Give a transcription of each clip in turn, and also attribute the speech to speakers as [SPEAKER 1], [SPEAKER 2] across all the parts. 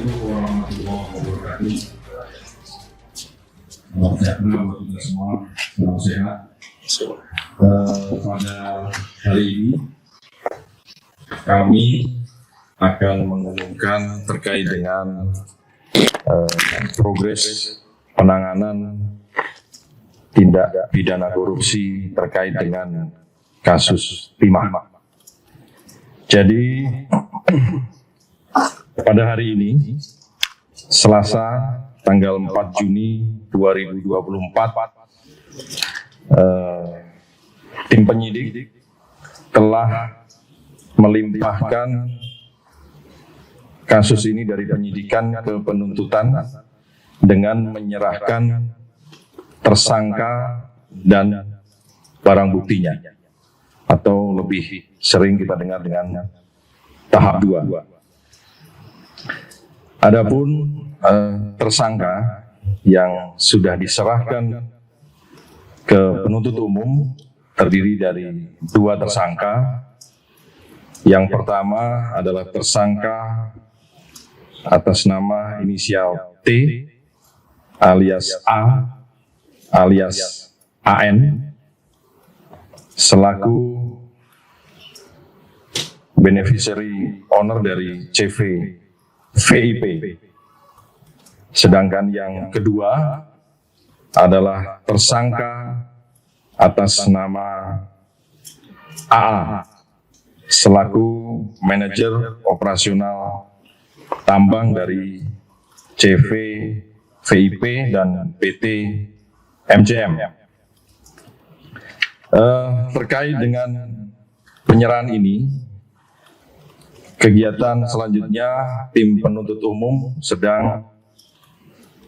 [SPEAKER 1] Assalamualaikum warahmatullahi wabarakatuh. Salam sejahtera buat kita semua, salam sehat. Pada hari ini kami akan mengumumkan terkait dengan progres penanganan tindak pidana korupsi terkait dengan kasus timah. Jadi pada hari ini, Selasa, tanggal 4 Juni 2024, tim penyidik telah melimpahkan kasus ini dari penyidikan ke penuntutan dengan menyerahkan tersangka dan barang buktinya, atau lebih sering kita dengar dengan tahap 2. Adapun tersangka yang sudah diserahkan ke penuntut umum terdiri dari 2 tersangka. Yang pertama adalah tersangka atas nama inisial T alias A alias AN selaku beneficiary owner dari CV VIP. Sedangkan yang kedua adalah tersangka atas nama AA selaku manajer operasional tambang dari CV VIP dan PT MCM. Terkait dengan penyerahan ini, kegiatan selanjutnya tim penuntut umum sedang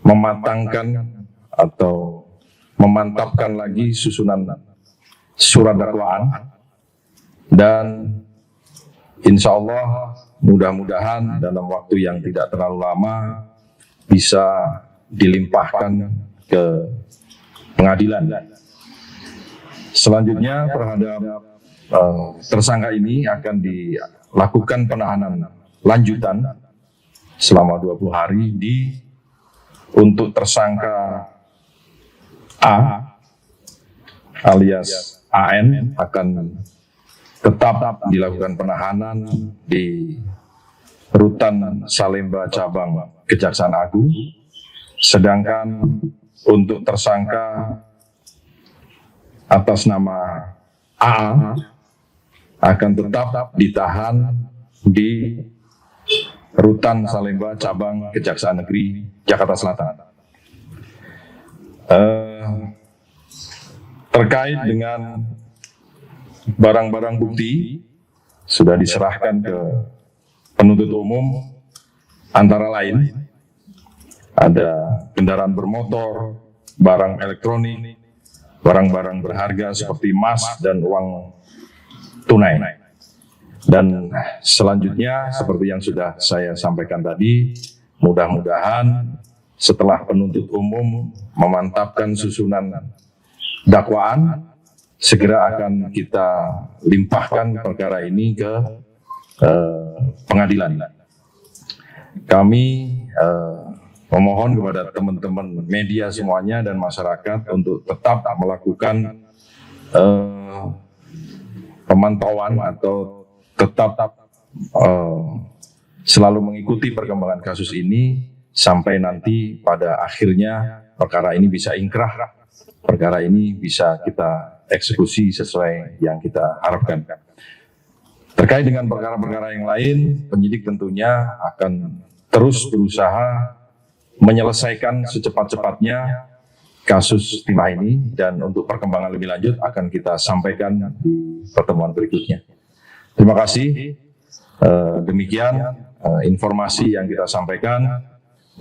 [SPEAKER 1] mematangkan atau memantapkan lagi susunan surat dakwaan, dan insya Allah mudah-mudahan dalam waktu yang tidak terlalu lama bisa dilimpahkan ke pengadilan. Selanjutnya terhadap tersangka ini akan dilakukan penahanan lanjutan selama 20 hari untuk tersangka A alias AN akan tetap dilakukan penahanan di Rutan Salemba Cabang Kejaksaan Agung. Sedangkan untuk tersangka atas nama AA akan tetap ditahan di Rutan Salemba Cabang Kejaksaan Negeri Jakarta Selatan. Terkait dengan barang-barang bukti sudah diserahkan ke penuntut umum, antara lain ada kendaraan bermotor, barang elektronik, barang-barang berharga seperti emas dan uang tunai. Dan selanjutnya seperti yang sudah saya sampaikan tadi, mudah-mudahan setelah penuntut umum memantapkan susunan dakwaan, segera akan kita limpahkan perkara ini ke pengadilan. Kami memohon kepada teman-teman media semuanya dan masyarakat untuk tetap melakukan pemantauan atau tetap selalu mengikuti perkembangan kasus ini sampai nanti pada akhirnya perkara ini bisa ingkrah, perkara ini bisa kita eksekusi sesuai yang kita harapkan. Terkait dengan perkara-perkara yang lain, penyidik tentunya akan terus berusaha menyelesaikan secepat-cepatnya kasus timah ini, dan untuk perkembangan lebih lanjut akan kita sampaikan di pertemuan berikutnya. Terima kasih. Demikian informasi yang kita sampaikan.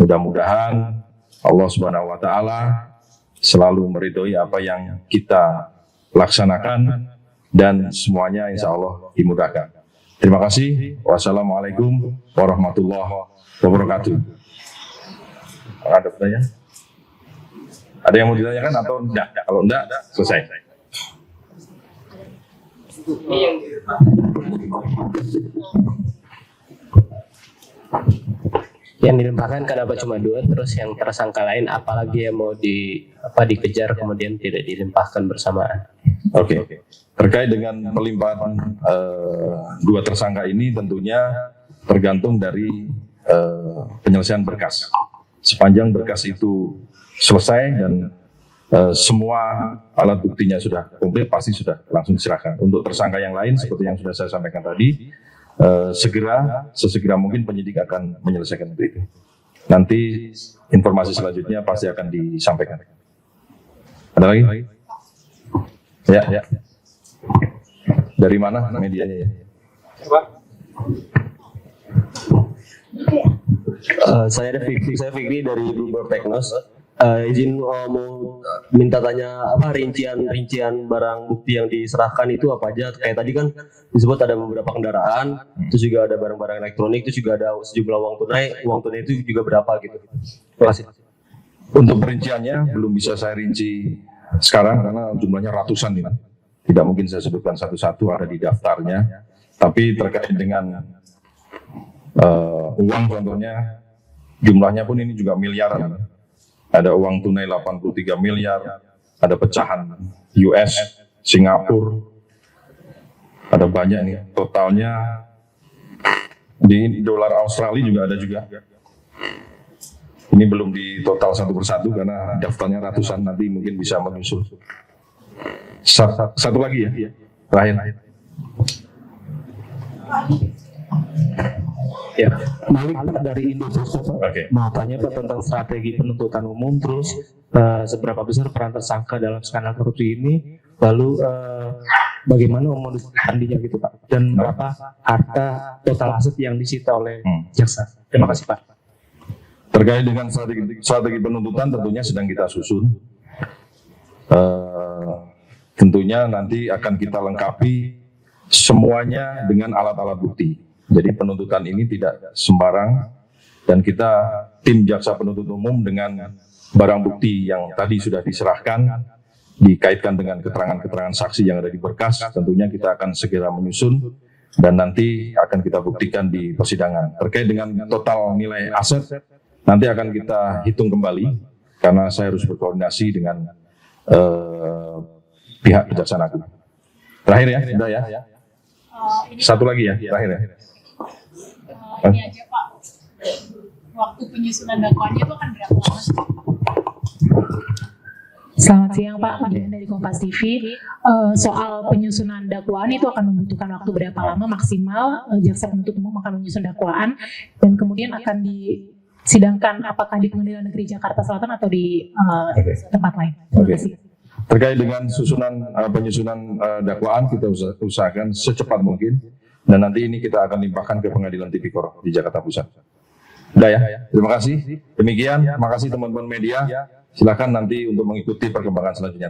[SPEAKER 1] Mudah-mudahan Allah Subhanahu wa Ta'ala selalu meridhoi apa yang kita laksanakan dan semuanya insya Allah dimudahkan. Terima kasih. Wassalamualaikum warahmatullahi wabarakatuh. Ada pertanyaan? Ada yang mau ditanyakan atau enggak? Kalau enggak, selesai.
[SPEAKER 2] Yang dilimpahkan kenapa cuma 2, terus yang tersangka lain apalagi yang mau dikejar kemudian tidak dilimpahkan bersamaan?
[SPEAKER 1] Oke. Terkait dengan pelimpahan 2 tersangka ini tentunya tergantung dari penyelesaian berkas. Sepanjang berkas itu selesai dan semua alat buktinya sudah komplit, pasti sudah langsung diserahkan. Untuk tersangka yang lain seperti yang sudah saya sampaikan tadi, sesegera mungkin penyidik akan menyelesaikan itu. Nanti informasi selanjutnya pasti akan disampaikan. Ada lagi? Ya. Dari mana medianya ya?
[SPEAKER 2] Saya Fikri dari Bloomberg Teknos. Izin mau minta tanya rincian barang bukti yang diserahkan itu apa aja? Kayak tadi kan disebut ada beberapa kendaraan, terus juga ada barang-barang elektronik, terus juga ada sejumlah uang tunai itu juga berapa gitu? Terima kasih.
[SPEAKER 1] Untuk perinciannya belum bisa saya rinci sekarang karena jumlahnya ratusan ini. Tidak mungkin saya sebutkan satu-satu, ada di daftarnya. Tapi terkait dengan uang contohnya, jumlahnya pun ini juga miliaran. Ada uang tunai 83 miliar, ada pecahan US, Singapura, ada banyak nih. Totalnya di dolar Australia juga ada juga. Ini belum di total satu persatu karena daftarnya ratusan, nanti mungkin bisa menyusul. Satu lagi ya, terakhir.
[SPEAKER 3] Ya, Malik dari Indofood.
[SPEAKER 1] Oke.
[SPEAKER 3] Mau tanya Pak tentang strategi penuntutan umum, terus seberapa besar peran tersangka dalam skandal korupsi ini, lalu bagaimana modus operandinya gitu Pak, dan berapa harta total aset yang disita oleh jaksa. Terima kasih Pak.
[SPEAKER 1] Terkait dengan strategi penuntutan tentunya sedang kita susun. Tentunya nanti akan kita lengkapi semuanya dengan alat-alat bukti. Jadi penuntutan ini tidak sembarang dan kita tim jaksa penuntut umum dengan barang bukti yang tadi sudah diserahkan dikaitkan dengan keterangan-keterangan saksi yang ada di berkas, tentunya kita akan segera menyusun dan nanti akan kita buktikan di persidangan. Terkait dengan total nilai aset nanti akan kita hitung kembali karena saya harus berkoordinasi dengan pihak Kejaksaan Agung. Terakhir ya, sudah ya. Satu lagi ya, terakhir ya.
[SPEAKER 4] Ini aja Pak, waktu penyusunan dakwaannya itu akan berapa lama? Selamat siang Pak, Dian dari Kompas TV. Soal penyusunan dakwaan itu akan membutuhkan waktu berapa lama maksimal jaksa penuntut umum akan menyusun dakwaan dan kemudian akan disidangkan apakah di Pengadilan Negeri Jakarta Selatan atau di tempat lain? Terima kasih.
[SPEAKER 1] Terkait dengan penyusunan dakwaan kita usahakan secepat mungkin dan nanti ini kita akan limpahkan ke Pengadilan Tipikor di Jakarta Pusat. Udah ya, terima kasih. Demikian, terima kasih teman-teman media. Silakan nanti untuk mengikuti perkembangan selanjutnya.